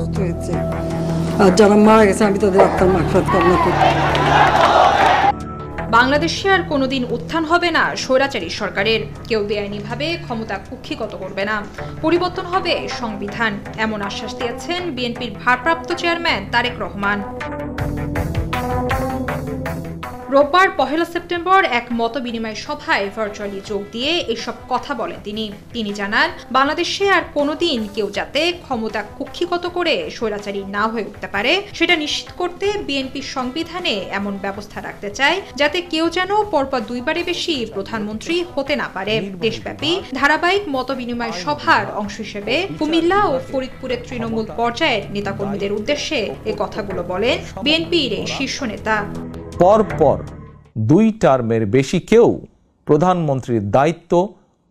ক্ষতিগ্রস্ত হয়েছে। আর যারা মারা গেছে আমি তাদের আত্মার মাগফিরাত কামনা করি। বাংলাদেশে আর কোনোদিন উত্থান হবে না স্বৈরাচারী সরকারের। কেউ বেআইনিভাবে ক্ষমতা কুক্ষিগত করবে না। পরিবর্তন হবে সংবিধান, এমন আশ্বাস দিয়েছেন বিএনপির ভারপ্রাপ্ত চেয়ারম্যান তারেক রহমান। রোববার 1 সেপ্টেম্বর এক মতবিনিময় সভায় ভার্চুয়ালি যোগ দিয়ে এসব কথা বলেন তিনি জানান, বাংলাদেশে আর কোনোদিন কেউ যাতে ক্ষমতা কুক্ষিগত করে স্বৈরাচারী না হয়ে উঠতে পারে সেটা নিশ্চিত করতে বিএনপি সংবিধানে এমন ব্যবস্থা রাখতে চায় যাতে কেউ যেন পরপর 2 বারের বেশি প্রধানমন্ত্রী হতে না পারে। দেশব্যাপী ধারাবাহিক মতবিনিময় সভার অংশ হিসেবে কুমিল্লা ও ফরিদপুরের তৃণমূল পর্যায়ের নেতাকর্মীদের উদ্দেশ্যে এ কথাগুলো বলেন বিএনপির এই শীর্ষ নেতা। পরপর 2 টার্মের বেশি কেউ প্রধানমন্ত্রীর দায়িত্ব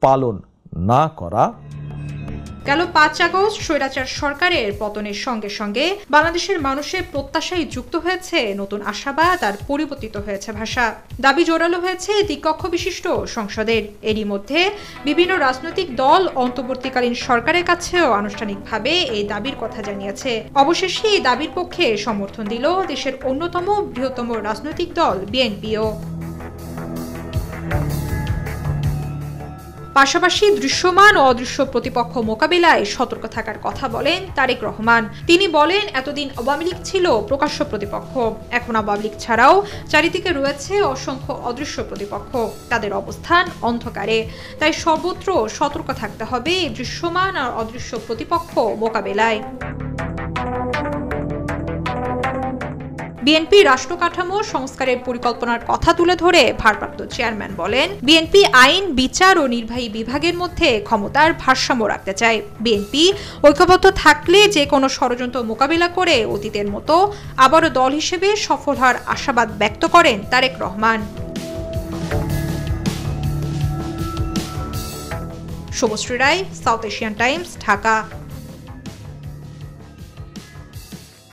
পালন না করা। গেল 5 আগস্ট স্বৈরাচার সরকারের পতনের সঙ্গে সঙ্গে বাংলাদেশের মানুষের প্রত্যাশায় যুক্ত হয়েছে নতুন আশাবাদ আর পরিবর্তিত হয়েছে ভাষা। দাবি জোরালো হয়েছে দ্বিকক্ষ বিশিষ্ট সংসদের। এরই মধ্যে বিভিন্ন রাজনৈতিক দল অন্তর্বর্তীকালীন সরকারের কাছেও আনুষ্ঠানিকভাবে এই দাবির কথা জানিয়েছে। অবশেষে এই দাবির পক্ষে সমর্থন দিল দেশের অন্যতম বৃহত্তম রাজনৈতিক দল বিএনপিও। পাশাপাশি দৃশ্যমান ও অদৃশ্য প্রতিপক্ষ মোকাবিলায় সতর্ক থাকার কথা বলেন তারেক রহমান। তিনি বলেন, এতদিন আওয়ামী লীগ ছিল প্রকাশ্য প্রতিপক্ষ, এখন আওয়ামী লীগ ছাড়াও চারিদিকে রয়েছে অসংখ্য অদৃশ্য প্রতিপক্ষ। তাদের অবস্থান অন্ধকারে, তাই সর্বত্র সতর্ক থাকতে হবে দৃশ্যমান আর অদৃশ্য প্রতিপক্ষ মোকাবিলায়। বিএনপি রাষ্ট্র কাঠামো সংস্কারের পরিকল্পনার কথা তুলে ধরে ভারপ্রাপ্ত চেয়ারম্যান বলেন, বিএনপি আইন, বিচার ও নির্বাহী বিভাগের মধ্যে ক্ষমতার ভারসাম্য রাখতে চায়। বিএনপি ঐক্যবদ্ধ থাকলে যে কোনো ষড়যন্ত্র মোকাবিলা করে অতীতের মতো আবারও দল হিসেবে সফল হওয়ার আশাবাদ ব্যক্ত করেন তারেক রহমান। শুভশ্রী রায়, সাউথ এশিয়ান টাইমস, ঢাকা।